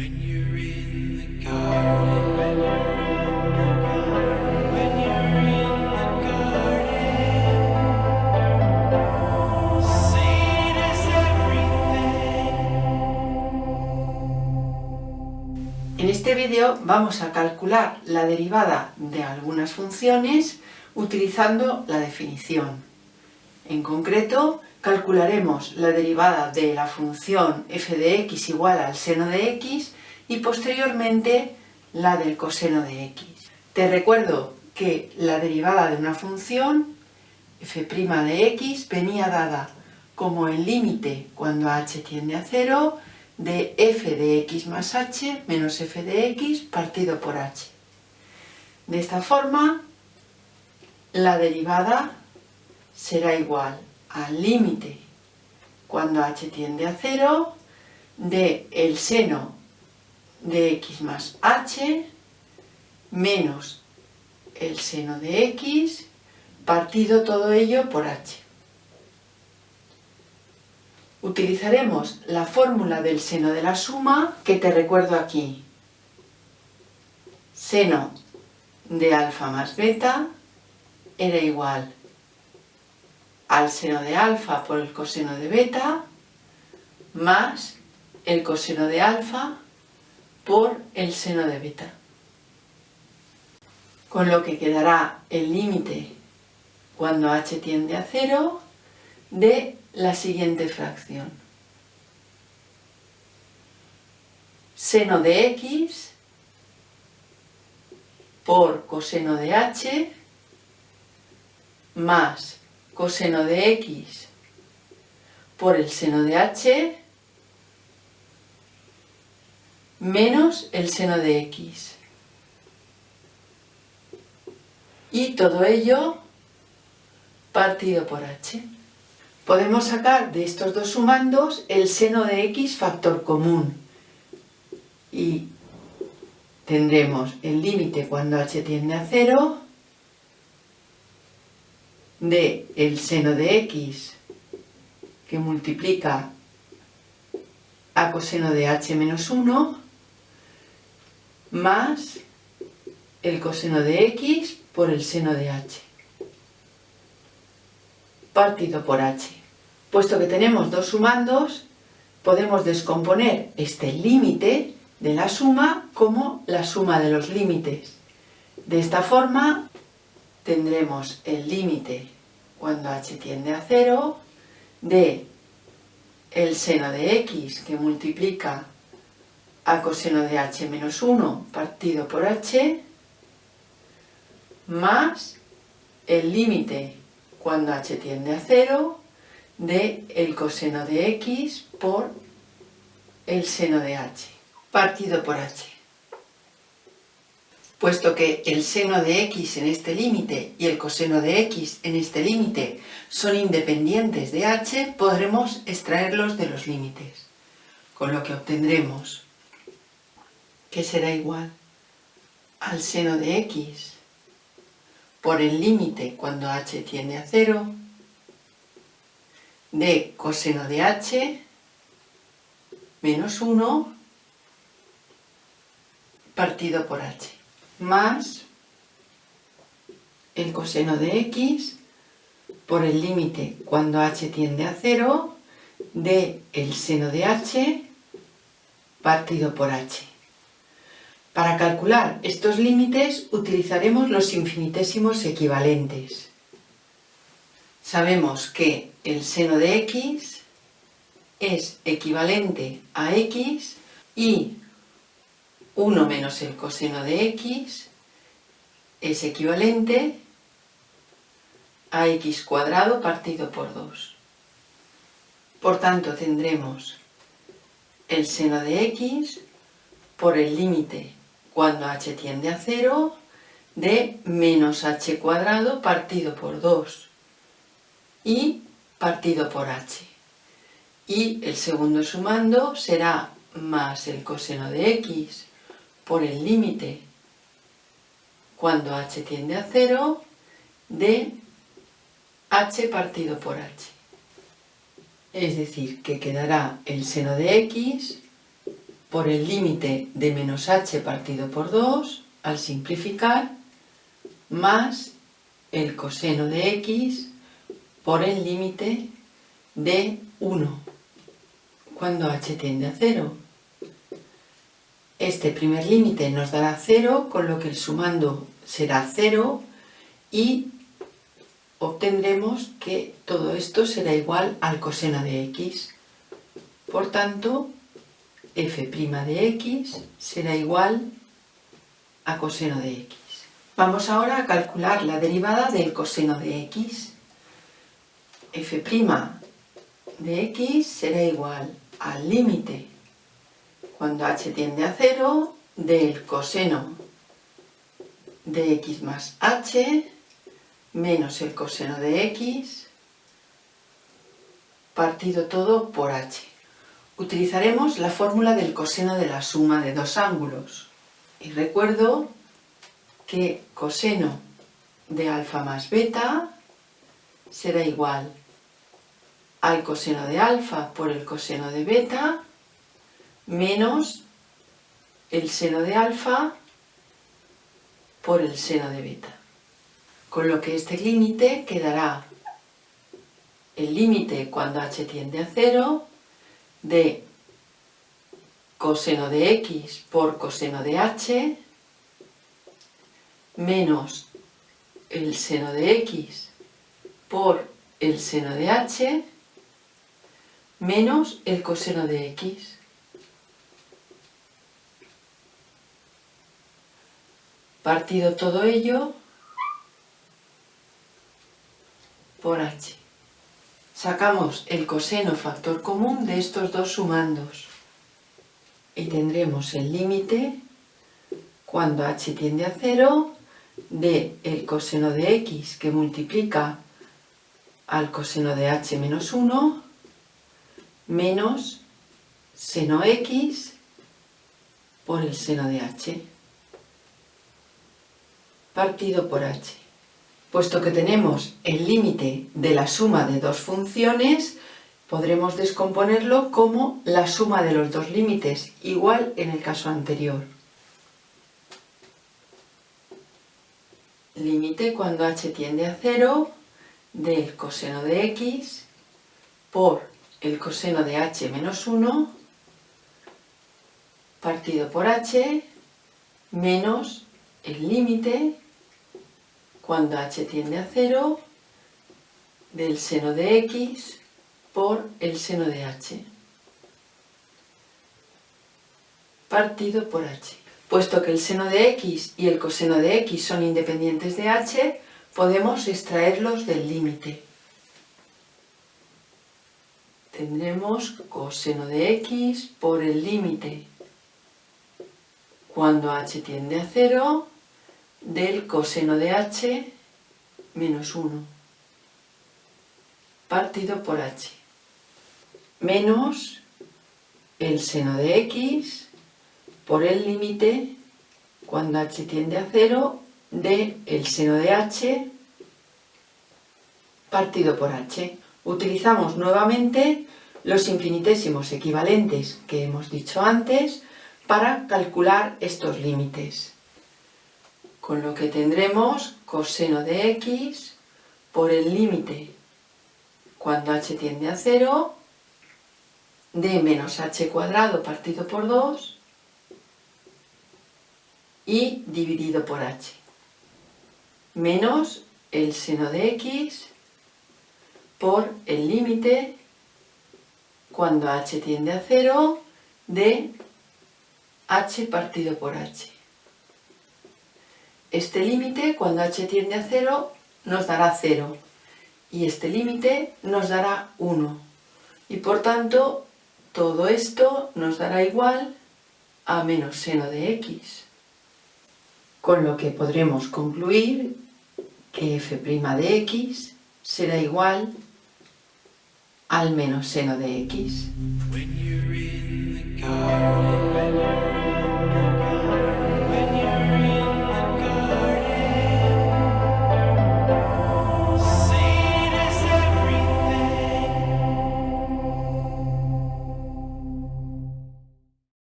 When you're in the garden, when you're in the garden, seed is everything. En este vídeo vamos a calcular la derivada de algunas funciones utilizando la definición. En concreto, calcularemos la derivada de la función f de x igual al seno de x y posteriormente la del coseno de x. Te recuerdo que la derivada de una función f' de x venía dada como el límite cuando h tiende a 0 de f de x más h menos f de x partido por h. De esta forma, la derivada será igual al límite cuando h tiende a 0 de el seno de x más h menos el seno de x partido todo ello por h. Utilizaremos la fórmula del seno de la suma que te recuerdo aquí. Seno de alfa más beta era igual al seno de alfa por el coseno de beta más el coseno de alfa por el seno de beta. Con lo que quedará el límite cuando h tiende a 0 de la siguiente fracción. Seno de x por coseno de h más coseno de x por el seno de h menos el seno de x. Y todo ello partido por h. Podemos sacar de estos dos sumandos el seno de x factor común. Y tendremos el límite cuando h tiende a 0 de el seno de x que multiplica a coseno de h menos 1 más el coseno de x por el seno de h partido por h. Puesto que tenemos dos sumandos, podemos descomponer este límite de la suma como la suma de los límites. De esta forma tendremos el límite cuando h tiende a 0 de el seno de x que multiplica a coseno de h menos 1 partido por h más el límite cuando h tiende a 0 de el coseno de x por el seno de h partido por h. Puesto que el seno de x en este límite y el coseno de x en este límite son independientes de h, podremos extraerlos de los límites, con lo que obtendremos que será igual al seno de x por el límite cuando h tiende a 0 de coseno de h menos 1 partido por h más el coseno de x por el límite cuando h tiende a 0 de el seno de h partido por h. Para calcular estos límites utilizaremos los infinitesimos equivalentes. Sabemos que el seno de x es equivalente a x y 1 menos el coseno de x es equivalente a x cuadrado partido por 2. Por tanto, tendremos el seno de x por el límite cuando h tiende a 0 de menos h cuadrado partido por 2 y partido por h. Y el segundo sumando será más el coseno de x por el límite cuando h tiende a 0 de h partido por h. Es decir, que quedará el seno de x por el límite de menos h partido por 2, al simplificar, más el coseno de x por el límite de 1, cuando h tiende a 0. Este primer límite nos dará 0, con lo que el sumando será 0 y obtendremos que todo esto será igual al coseno de x. Por tanto, f' de x será igual a coseno de x. Vamos ahora a calcular la derivada del coseno de x. f' de x será igual al límite, cuando h tiende a 0, del coseno de x más h menos el coseno de x partido todo por h. Utilizaremos la fórmula del coseno de la suma de dos ángulos. Y recuerdo que coseno de alfa más beta será igual al coseno de alfa por el coseno de beta menos el seno de alfa por el seno de beta. Con lo que este límite quedará el límite cuando h tiende a 0 de coseno de x por coseno de h menos el seno de x por el seno de h menos el coseno de x. Partido todo ello por h. Sacamos el coseno factor común de estos dos sumandos y tendremos el límite cuando h tiende a 0 de el coseno de x que multiplica al coseno de h menos 1 menos seno x por el seno de h partido por h. Puesto que tenemos el límite de la suma de dos funciones, podremos descomponerlo como la suma de los dos límites, igual en el caso anterior. Límite cuando h tiende a 0 del coseno de x por el coseno de h menos 1 partido por h menos el límite cuando h tiende a 0 del seno de x por el seno de h partido por h. Puesto que el seno de x y el coseno de x son independientes de h, podemos extraerlos del límite. Tendremos coseno de x por el límite cuando h tiende a 0 del coseno de h menos 1 partido por h menos el seno de x por el límite cuando h tiende a 0 de el seno de h partido por h. Utilizamos nuevamente los infinitésimos equivalentes que hemos dicho antes para calcular estos límites. Con lo que tendremos coseno de x por el límite cuando h tiende a 0 de menos h cuadrado partido por 2 y dividido por h menos el seno de x por el límite cuando h tiende a 0 de h partido por h. Este límite cuando h tiende a 0 nos dará 0 y este límite nos dará 1 y por tanto todo esto nos dará igual a menos seno de x, con lo que podremos concluir que f' de x será igual al menos seno de x. When you're in the garden.